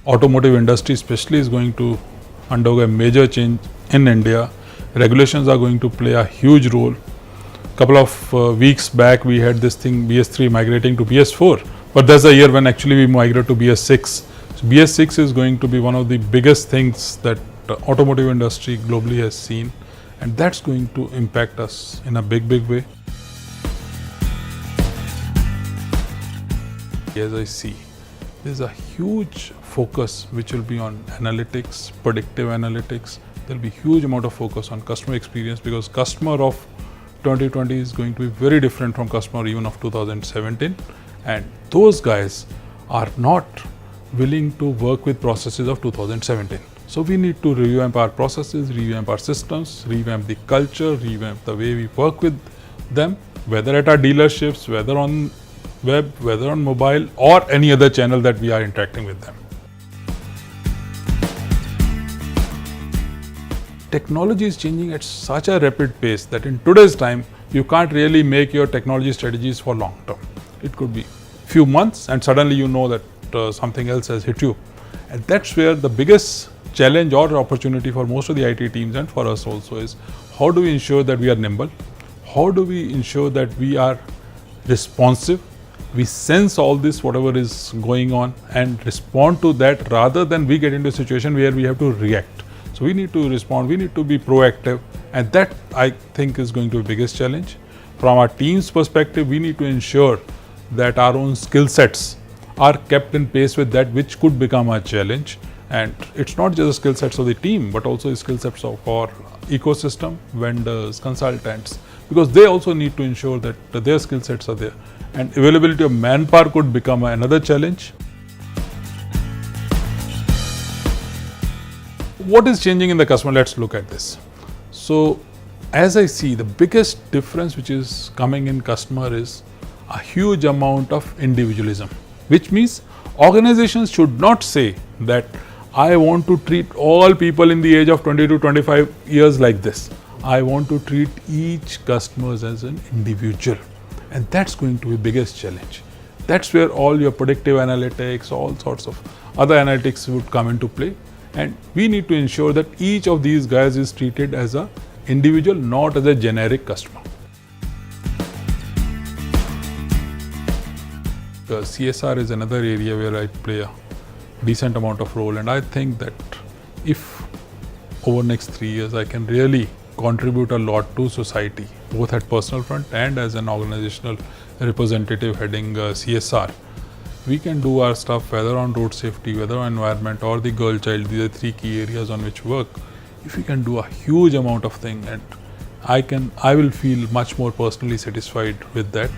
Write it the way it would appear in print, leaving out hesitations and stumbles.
automotive industry especially is going to undergo a major change in India. Regulations are going to play a huge role. Couple of weeks back we had this thing BS3 migrating to BS4, but that's the year when actually we migrate to BS6. So BS6 is going to be one of the biggest things that the automotive industry globally has seen, and that's going to impact us in a big way. As I see, there's a huge focus which will be on analytics, predictive analytics. There'll be huge amount of focus on customer experience, because customer of 2020 is going to be very different from customer even of 2017, and those guys are not willing to work with processes of 2017. So we need to revamp our processes, revamp our systems, revamp the culture, revamp the way we work with them, whether at our dealerships, whether on web, whether on mobile, or any other channel that we are interacting with them. Technology is changing at such a rapid pace that in today's time, you can't really make your technology strategies for long term. It could be few months and suddenly you know that something else has hit you. And that's where the biggest challenge or opportunity for most of the IT teams and for us also is, how do we ensure that we are nimble? How do we ensure that we are responsive? We sense all this, whatever is going on, and respond to that rather than we get into a situation where we have to react. So we need to respond, we need to be proactive, and that I think is going to be the biggest challenge. From our team's perspective, we need to ensure that our own skill sets are kept in pace with that, which could become a challenge. And it's not just the skill sets of the team, but also the skill sets of our ecosystem, vendors, consultants, because they also need to ensure that their skill sets are there. And availability of manpower could become another challenge. What is changing in the customer? Let's look at this. So as I see, the biggest difference which is coming in customer is a huge amount of individualism, which means organizations should not say that I want to treat all people in the age of 20 to 25 years like this. I want to treat each customer as an individual. And that's going to be the biggest challenge. That's where all your predictive analytics, all sorts of other analytics would come into play. And we need to ensure that each of these guys is treated as an individual, not as a generic customer. The CSR is another area where I play a decent amount of role, and I think that if over next 3 years I can really contribute a lot to society, both at personal front and as an organizational representative heading CSR, we can do our stuff whether on road safety, whether on environment or the girl child. These are 3 key areas on which work. If we can do a huge amount of thing, and I will feel much more personally satisfied with that.